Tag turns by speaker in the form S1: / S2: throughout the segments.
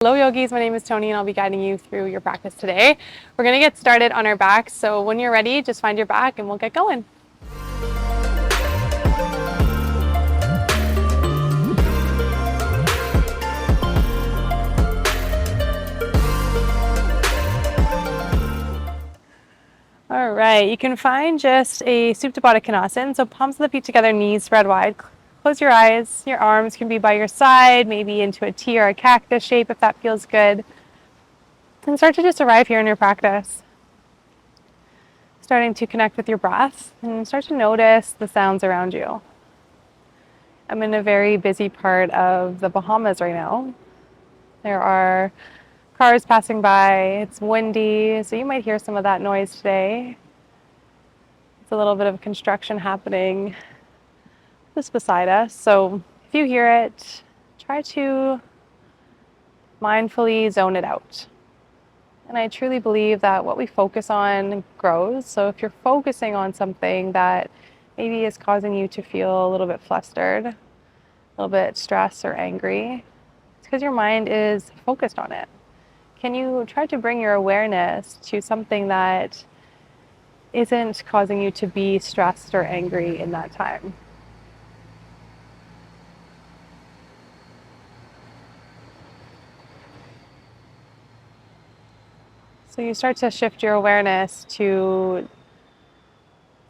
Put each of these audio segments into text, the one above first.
S1: Hello yogis, my name is Tony and I'll be guiding you through your practice today. We're going to get started on our back, so when you're ready, just find your back and we'll get going. All right, you can find just a Supta Baddha Konasana, so palms of the feet together, knees spread wide. Close your eyes. Your arms can be by your side, maybe into a T or a cactus shape if that feels good. And start to just arrive here in your practice. Starting to connect with your breath and start to notice the sounds around you. I'm in a very busy part of the Bahamas right now. There are cars passing by, it's windy, so you might hear some of that noise today. It's a little bit of construction happening just beside us, so if you hear it, try to mindfully zone it out. And I truly believe that what we focus on grows, so if you're focusing on something that maybe is causing you to feel a little bit flustered, a little bit stressed or angry, it's because your mind is focused on it. Can you try to bring your awareness to something that isn't causing you to be stressed or angry in that time? So you start to shift your awareness to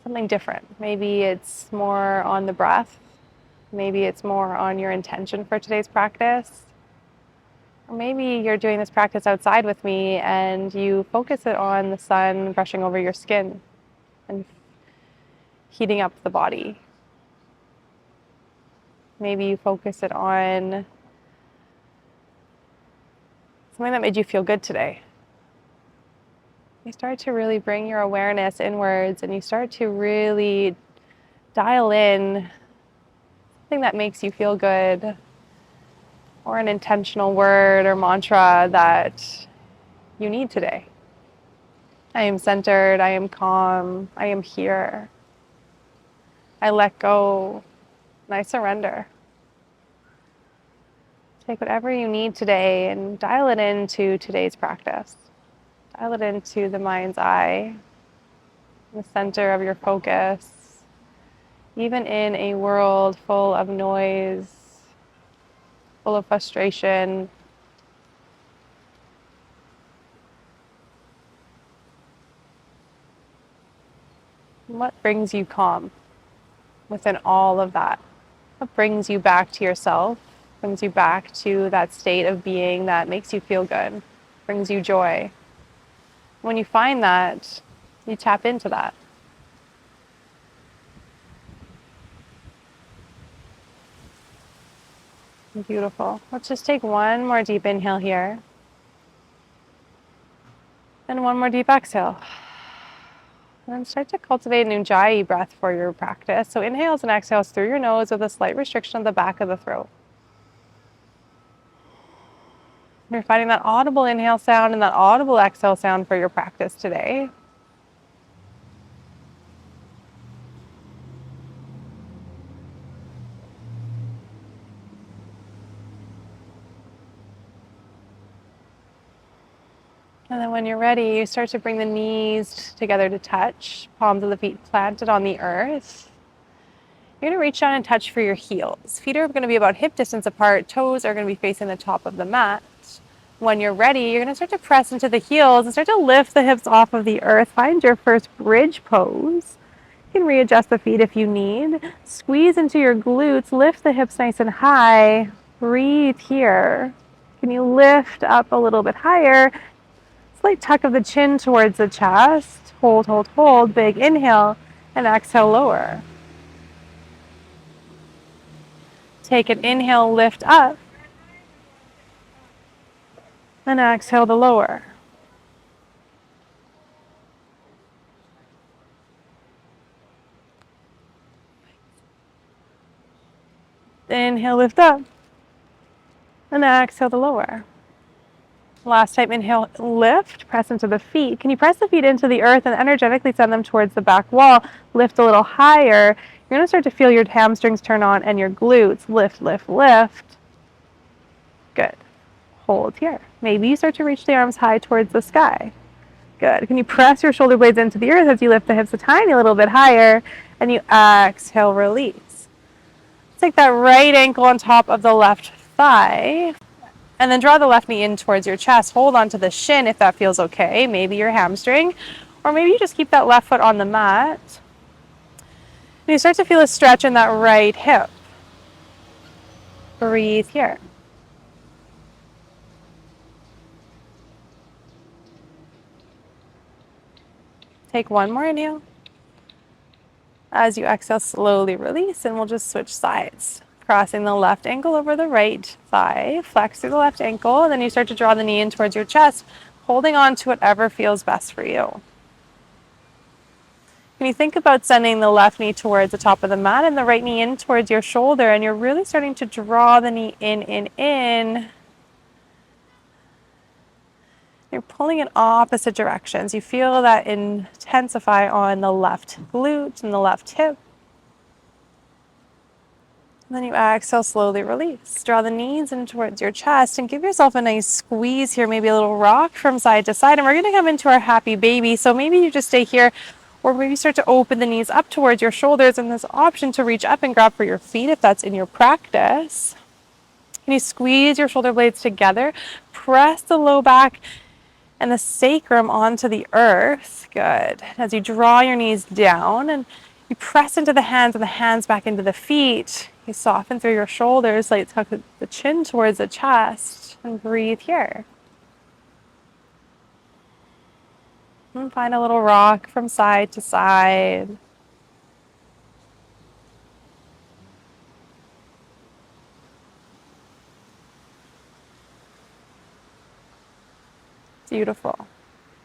S1: something different. Maybe it's more on the breath. Maybe it's more on your intention for today's practice. Or maybe you're doing this practice outside with me and you focus it on the sun brushing over your skin and heating up the body. Maybe you focus it on something that made you feel good today. You start to really bring your awareness inwards and you start to really dial in something that makes you feel good, or an intentional word or mantra that you need today. I am centered, I am calm, I am here. I let go and I surrender. Take whatever you need today and dial it into today's practice. Dial it into the mind's eye, the center of your focus, even in a world full of noise, full of frustration. What brings you calm within all of that? What brings you back to yourself, brings you back to that state of being that makes you feel good, brings you joy? When you find that, you tap into that. Beautiful. Let's just take one more deep inhale here. And one more deep exhale. And then start to cultivate an Ujjayi breath for your practice. So inhales and exhales through your nose with a slight restriction of the back of the throat. You're finding that audible inhale sound and that audible exhale sound for your practice today. And then when you're ready, you start to bring the knees together to touch, palms of the feet planted on the earth. You're going to reach down and touch for your heels. Feet are going to be about hip distance apart. Toes are going to be facing the top of the mat. When you're ready, you're going to start to press into the heels and start to lift the hips off of the earth. Find your first bridge pose. You can readjust the feet if you need. Squeeze into your glutes. Lift the hips nice and high. Breathe here. Can you lift up a little bit higher? Slight tuck of the chin towards the chest. Hold, hold, hold. Big inhale and exhale, lower. Take an inhale, lift up. And exhale to lower. Inhale, lift up. And exhale to lower. Last time, inhale, lift, press into the feet. Can you press the feet into the earth and energetically send them towards the back wall? Lift a little higher. You're going to start to feel your hamstrings turn on and your glutes. Lift, lift, lift. Good. Hold here. Maybe you start to reach the arms high towards the sky. Good. Can you press your shoulder blades into the earth as you lift the hips a tiny little bit higher, and you exhale, release. Take that right ankle on top of the left thigh, and then draw the left knee in towards your chest. Hold on to the shin if that feels okay. Maybe your hamstring, or maybe you just keep that left foot on the mat. And you start to feel a stretch in that right hip. Breathe here. Take one more inhale. As you exhale, slowly release, and we'll just switch sides. Crossing the left ankle over the right thigh, flex through the left ankle, and then you start to draw the knee in towards your chest, holding on to whatever feels best for you. Can you think about sending the left knee towards the top of the mat and the right knee in towards your shoulder, and you're really starting to draw the knee in. You're pulling in opposite directions. You feel that intensify on the left glute and the left hip. And then you exhale, slowly release. Draw the knees in towards your chest and give yourself a nice squeeze here, maybe a little rock from side to side. And we're going to come into our happy baby. So maybe you just stay here, or maybe start to open the knees up towards your shoulders, and this option to reach up and grab for your feet if that's in your practice. Can you squeeze your shoulder blades together? Press the low back and the sacrum onto the earth. Good. As you draw your knees down and you press into the hands and the hands back into the feet, you soften through your shoulders, like tuck the chin towards the chest, and breathe here. And find a little rock from side to side. Beautiful.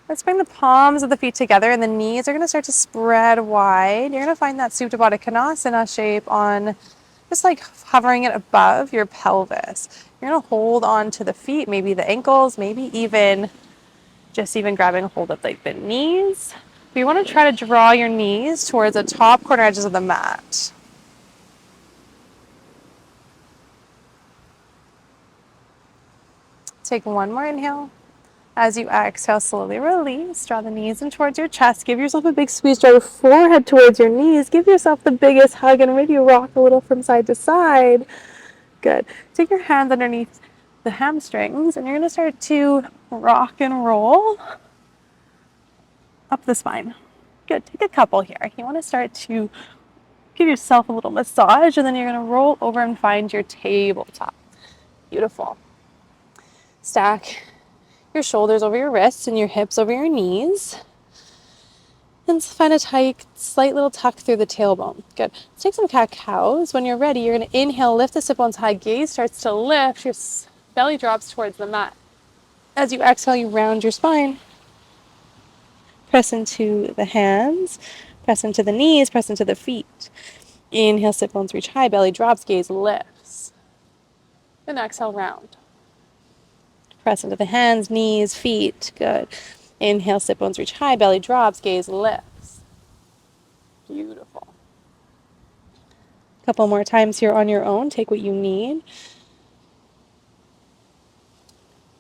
S1: Let's bring the palms of the feet together, and the knees are going to start to spread wide. You're going to find that Supta Baddha Konasana shape on just like hovering it above your pelvis. You're going to hold on to the feet, maybe the ankles, maybe even grabbing a hold of like the knees. But you want to try to draw your knees towards the top corner edges of the mat. Take one more inhale. As you exhale, slowly release. Draw the knees in towards your chest. Give yourself a big squeeze. Draw the forehead towards your knees. Give yourself the biggest hug, and maybe rock a little from side to side. Good. Take your hands underneath the hamstrings, and you're going to start to rock and roll up the spine. Good. Take a couple here. You want to start to give yourself a little massage, and then you're going to roll over and find your tabletop. Beautiful. Stack your shoulders over your wrists and your hips over your knees. And find a tight, slight little tuck through the tailbone. Good. Let's take some cat-cows. When you're ready, you're going to inhale, lift the sit bones high, gaze starts to lift, your belly drops towards the mat. As you exhale, you round your spine. Press into the hands, press into the knees, press into the feet. Inhale, sit bones reach high, belly drops, gaze lifts. Then exhale, round. Press into the hands, knees, feet. Good. Inhale, sit bones reach high, belly drops, gaze lifts. Beautiful. A couple more times here on your own. Take what you need.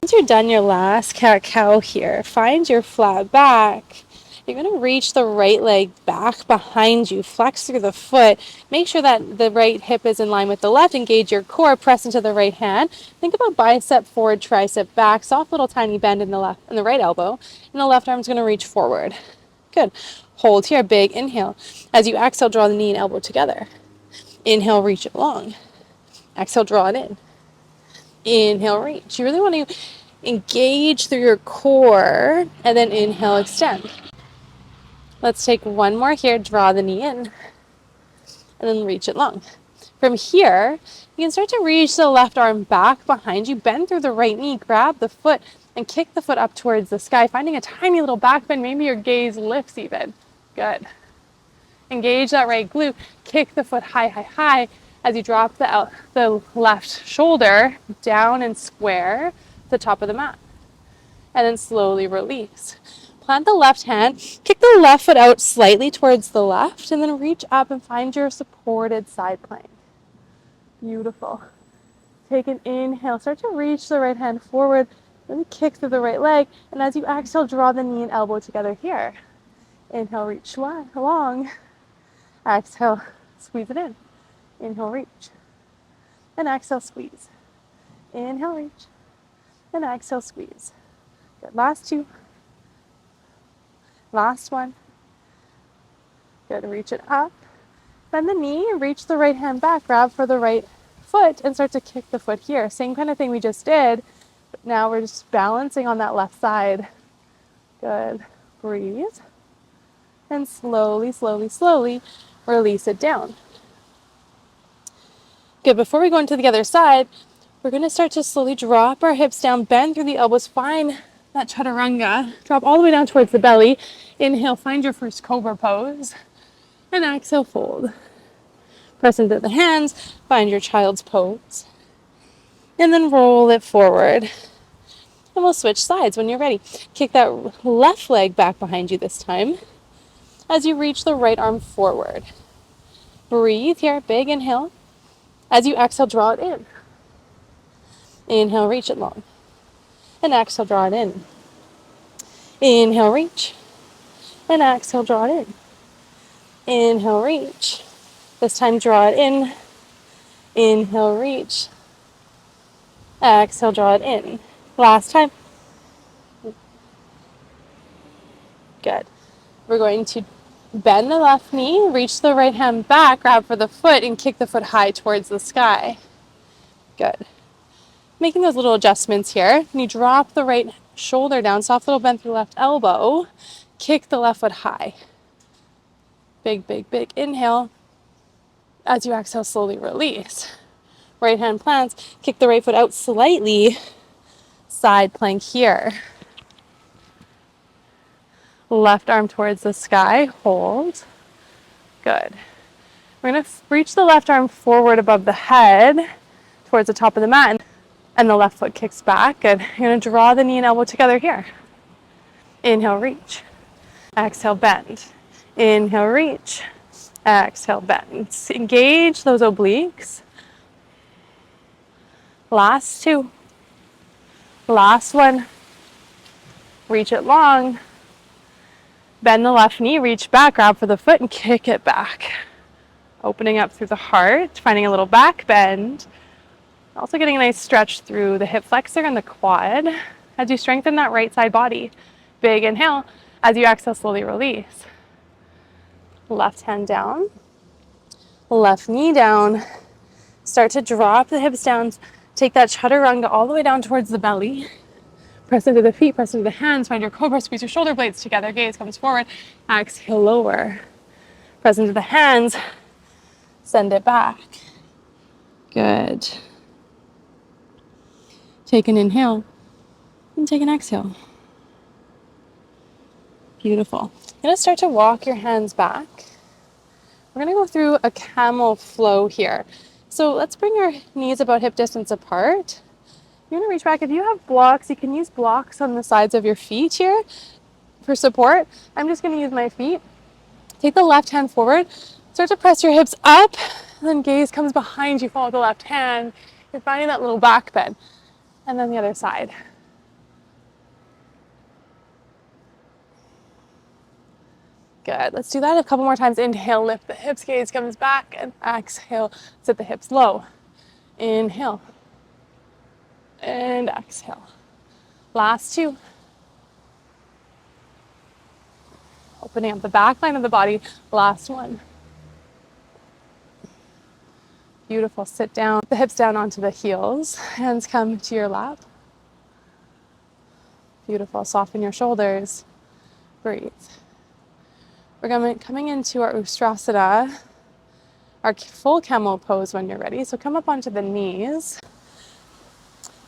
S1: Once you're done your last cat-cow here, find your flat back. You're going to reach the right leg back behind you. Flex through the foot. Make sure that the right hip is in line with the left. Engage your core. Press into the right hand. Think about bicep forward, tricep back. Soft little tiny bend in the right elbow. And the left arm's going to reach forward. Good. Hold here. Big inhale. As you exhale, draw the knee and elbow together. Inhale, reach it long. Exhale, draw it in. Inhale, reach. You really want to engage through your core, and then inhale, extend. Let's take one more here. Draw the knee in, and then reach it long. From here, you can start to reach the left arm back behind you. Bend through the right knee. Grab the foot and kick the foot up towards the sky, finding a tiny little back bend. Maybe your gaze lifts even. Good. Engage that right glute. Kick the foot high, high, high as you drop the left shoulder down and square to the top of the mat. And then slowly release. Plant the left hand, kick the left foot out slightly towards the left, and then reach up and find your supported side plank. Beautiful. Take an inhale. Start to reach the right hand forward. Then kick through the right leg. And as you exhale, draw the knee and elbow together here. Inhale, reach long. Exhale, squeeze it in. Inhale, reach. And exhale, squeeze. Inhale, reach. And exhale, squeeze. Good. Last two. Last one. Good. Reach it up. Bend the knee, reach the right hand back, grab for the right foot, and start to kick the foot here. Same kind of thing we just did, but now we're just balancing on that left side. Good. Breathe. And slowly, slowly, slowly release it down. Good. Before we go into the other side, we're going to start to slowly drop our hips down, bend through the elbows, find that chaturanga, drop all the way down towards the belly. Inhale, find your first cobra pose, and exhale, fold. Press into the hands, find your child's pose, and then roll it forward. And we'll switch sides when you're ready. Kick that left leg back behind you this time as you reach the right arm forward. Breathe here, big inhale. As you exhale, draw it in. Inhale, reach it long. And exhale, draw it in. Inhale, reach. And exhale, draw it in. Inhale, reach. This time, draw it in. Inhale, reach. Exhale, draw it in. Last time. Good. We're going to bend the left knee, reach the right hand back, grab for the foot, and kick the foot high towards the sky. Good. Making those little adjustments here. And you drop the right shoulder down, soft little bend through the left elbow. Kick the left foot high. Big, big, big inhale. As you exhale, slowly release. Right hand plants, kick the right foot out slightly. Side plank here. Left arm towards the sky, hold. Good. We're going to reach the left arm forward above the head towards the top of the mat, and the left foot kicks back. Good. You're going to draw the knee and elbow together here. Inhale, reach. Exhale, bend. Inhale, reach. Exhale, bend. Engage those obliques. Last two. Last one. Reach it long. Bend the left knee, reach back, grab for the foot, and kick it back. Opening up through the heart, finding a little back bend. Also getting a nice stretch through the hip flexor and the quad as you strengthen that right side body. Big inhale. As you exhale, slowly release. Left hand down. Left knee down. Start to drop the hips down. Take that chaturanga all the way down towards the belly. Press into the feet, press into the hands. Find your cobra, squeeze your shoulder blades together. Gaze comes forward. Exhale, lower. Press into the hands. Send it back. Good. Take an inhale and take an exhale. Beautiful. You're going to start to walk your hands back. We're going to go through a camel flow here. So let's bring our knees about hip distance apart. You're going to reach back. If you have blocks, you can use blocks on the sides of your feet here for support. I'm just going to use my feet. Take the left hand forward. Start to press your hips up. And then gaze comes behind you. Follow the left hand. You're finding that little back bend. And then the other side. Good. Let's do that a couple more times. Inhale, lift the hips, gaze comes back, and exhale, sit the hips low. Inhale. And exhale. Last two. Opening up the back line of the body. Last one. Beautiful. Sit down. The hips down onto the heels. Hands come to your lap. Beautiful. Soften your shoulders. Breathe. We're coming into our Ustrasana, our full camel pose when you're ready. So come up onto the knees.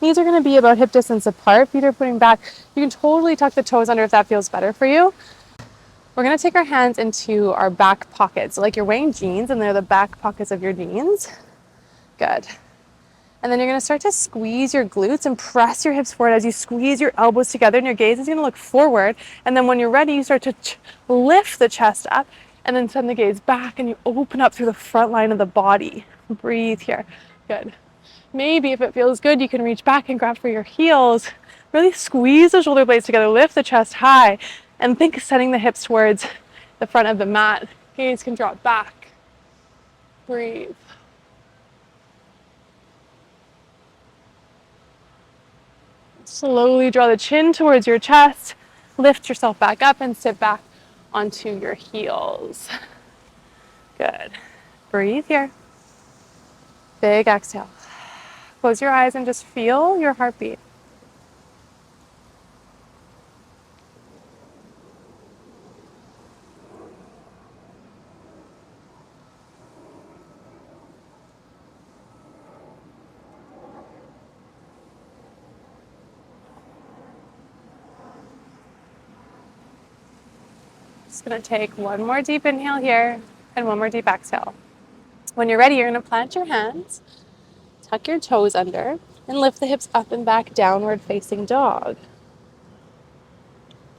S1: Knees are going to be about hip distance apart. Feet are putting back. You can totally tuck the toes under if that feels better for you. We're going to take our hands into our back pockets. So like you're wearing jeans and they're the back pockets of your jeans. Good. And then you're going to start to squeeze your glutes and press your hips forward as you squeeze your elbows together, and your gaze is going to look forward. And then when you're ready, you start to lift the chest up and then send the gaze back, and you open up through the front line of the body. Breathe here. Good. Maybe if it feels good, you can reach back and grab for your heels. Really squeeze the shoulder blades together, lift the chest high, and think sending the hips towards the front of the mat. Gaze can drop back. Breathe. Slowly draw the chin towards your chest. Lift yourself back up and sit back onto your heels. Good. Breathe here. Big exhale. Close your eyes and just feel your heartbeat. Just gonna take one more deep inhale here and one more deep exhale. When you're ready, you're gonna plant your hands, tuck your toes under, and lift the hips up and back, downward facing dog.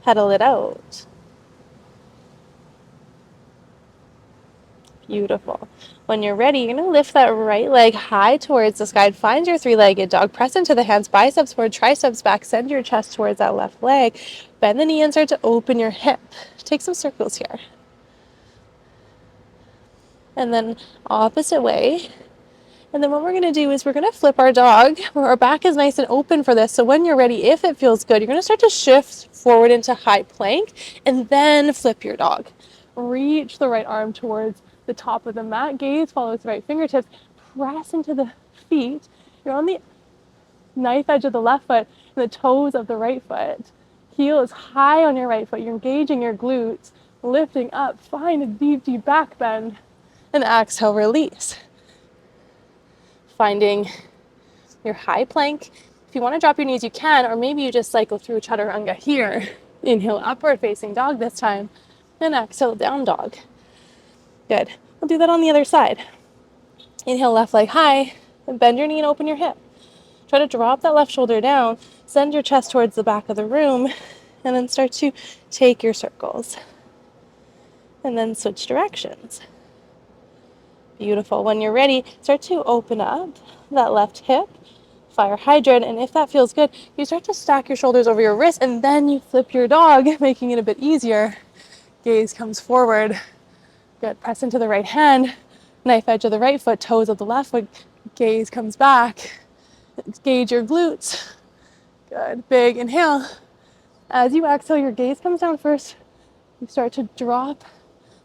S1: Pedal it out. Beautiful. When you're ready, you're gonna lift that right leg high towards the sky. Find your three-legged dog. Press into the hands, biceps forward, triceps back. Send your chest towards that left leg. Bend the knee and start to open your hip. Take some circles here. And then opposite way. And then what we're gonna do is we're gonna flip our dog. Our back is nice and open for this. So when you're ready, if it feels good, you're gonna start to shift forward into high plank and then flip your dog. Reach the right arm towards the top of the mat. Gaze follows the right fingertips. Press into the feet. You're on the knife edge of the left foot and the toes of the right foot. Heel is high on your right foot. You're engaging your glutes, lifting up. Find a deep, deep back bend. And exhale, release. Finding your high plank. If you want to drop your knees, you can, or maybe you just cycle through chaturanga here. Inhale, upward facing dog this time, and exhale, down dog. Good. We'll do that on the other side. Inhale, left leg high, and bend your knee and open your hip. Try to drop that left shoulder down, send your chest towards the back of the room, and then start to take your circles. And then switch directions. Beautiful. When you're ready, start to open up that left hip, fire hydrant, and if that feels good, you start to stack your shoulders over your wrists, and then you flip your dog, making it a bit easier. Gaze comes forward. Good. Press into the right hand, knife edge of the right foot, toes of the left foot. Gaze comes back. Engage your glutes. Good. Big inhale. As you exhale, your gaze comes down first. You start to drop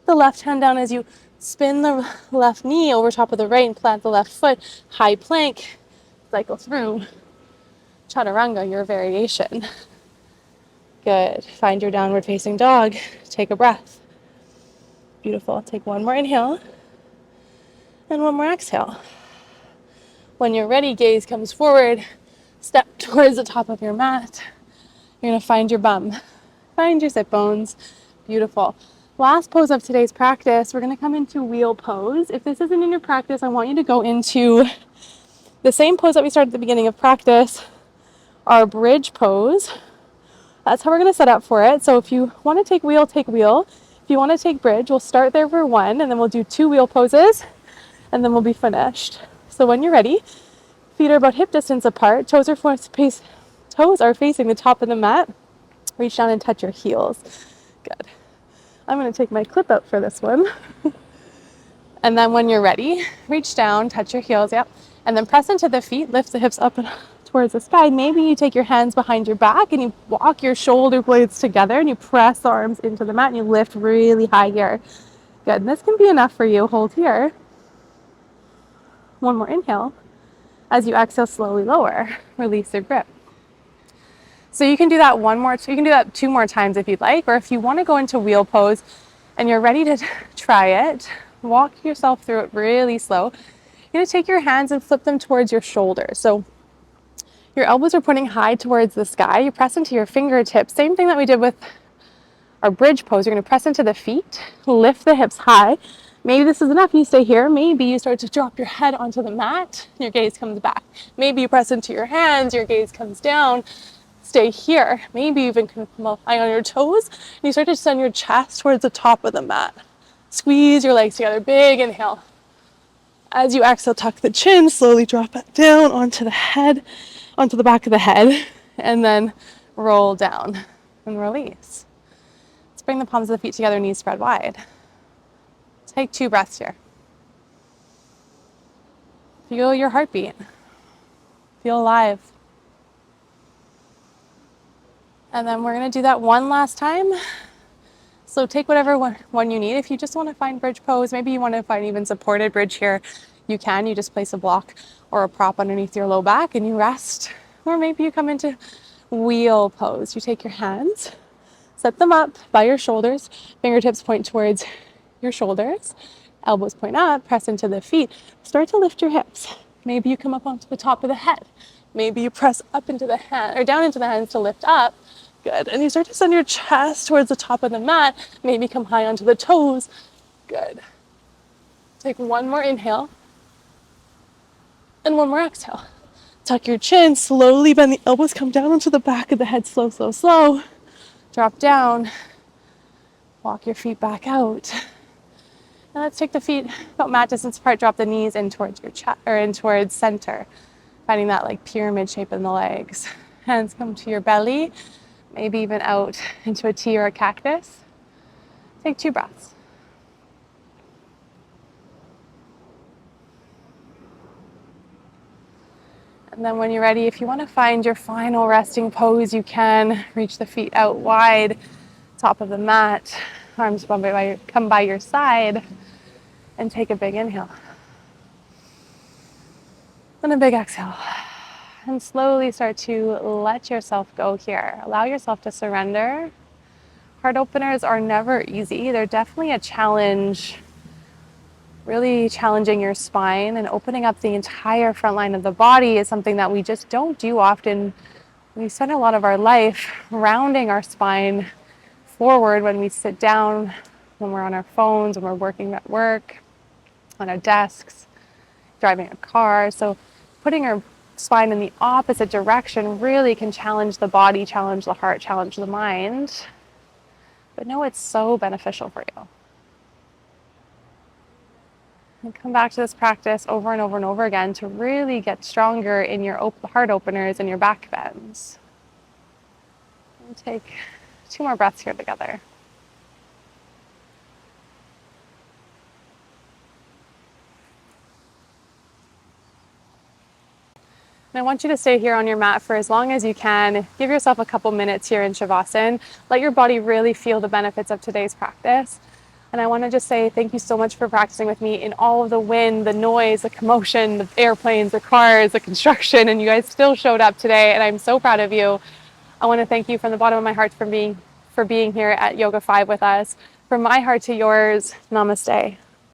S1: the left hand down as you spin the left knee over top of the right and plant the left foot. High plank. Cycle through. Chaturanga, your variation. Good. Find your downward facing dog. Take a breath. Beautiful. Take one more inhale and one more exhale. When you're ready, gaze comes forward. Step towards the top of your mat. You're going to find your bum. Find your sit bones. Beautiful. Last pose of today's practice, we're going to come into wheel pose. If this isn't in your practice, I want you to go into the same pose that we started at the beginning of practice, our bridge pose. That's how we're going to set up for it. So if you want to take wheel, take wheel. If you want to take bridge, we'll start there for one, and then we'll do 2 wheel poses, and then we'll be finished. So when you're ready, feet are about hip distance apart. Toes are facing the top of the mat. Reach down and touch your heels. Good. I'm going to take my clip out for this one. And then when you're ready, reach down, touch your heels, yep. And then press into the feet, lift the hips up and towards the sky. Maybe you take your hands behind your back and you walk your shoulder blades together and you press the arms into the mat and you lift really high here. Good. And this can be enough for you. Hold here. One more inhale. As you exhale, slowly lower. Release your grip. So you can do that you can do that 2 more times if you'd like, or if you want to go into wheel pose and you're ready to try it, walk yourself through it really slow. You're going to take your hands and flip them towards your shoulders. So your elbows are pointing high towards the sky. You press into your fingertips. Same thing that we did with our bridge pose. You're going to press into the feet, lift the hips high. Maybe this is enough. You stay here. Maybe you start to drop your head onto the mat. Your gaze comes back. Maybe you press into your hands. Your gaze comes down. Stay here. Maybe you even can lie on your toes. And you start to send your chest towards the top of the mat. Squeeze your legs together. Big inhale. As you exhale, tuck the chin, slowly drop back down onto the head, onto the back of the head, and then roll down and release. Let's bring the palms of the feet together, knees spread wide. Take 2 breaths here. Feel your heartbeat. Feel alive. And then we're gonna do that one last time. So take whatever one you need. If you just want to find bridge pose, maybe you want to find even supported bridge here, you can. You just place a block or a prop underneath your low back and you rest. Or maybe you come into wheel pose. You take your hands, set them up by your shoulders, fingertips point towards your shoulders, elbows point up, press into the feet. Start to lift your hips. Maybe you come up onto the top of the head. Maybe you press up into the hand or down into the hands to lift up. Good. And you start to send your chest towards the top of the mat. Maybe come high onto the toes. Good. Take one more inhale. And one more exhale. Tuck your chin, slowly bend the elbows, come down onto the back of the head. Slow, slow, slow. Drop down. Walk your feet back out. And let's take the feet about mat distance apart. Drop the knees in towards your chest or in towards center. Finding that like pyramid shape in the legs. Hands come to your belly. Maybe even out into a T or a cactus. Take 2 breaths. And then when you're ready, if you want to find your final resting pose, you can reach the feet out wide, top of the mat, arms come by your side, and take a big inhale. And a big exhale. And slowly start to let yourself go here. Allow yourself to surrender. Heart openers are never easy. They're definitely a challenge, really challenging your spine, and opening up the entire front line of the body is something that we just don't do often. We spend a lot of our life rounding our spine forward when we sit down, when we're on our phones, when we're working at work, on our desks, driving a car. So putting our spine in the opposite direction really can challenge the body, challenge the heart, challenge the mind. But no, it's so beneficial for you. And come back to this practice over and over and over again to really get stronger in your heart openers and your back bends. And take 2 more breaths here together. And I want you to stay here on your mat for as long as you can. Give yourself a couple minutes here in Shavasana. Let your body really feel the benefits of today's practice. And I want to just say thank you so much for practicing with me in all of the wind, the noise, the commotion, the airplanes, the cars, the construction, and you guys still showed up today, and I'm so proud of you. I want to thank you from the bottom of my heart for being here at Yoga 5 with us. From my heart to yours, namaste.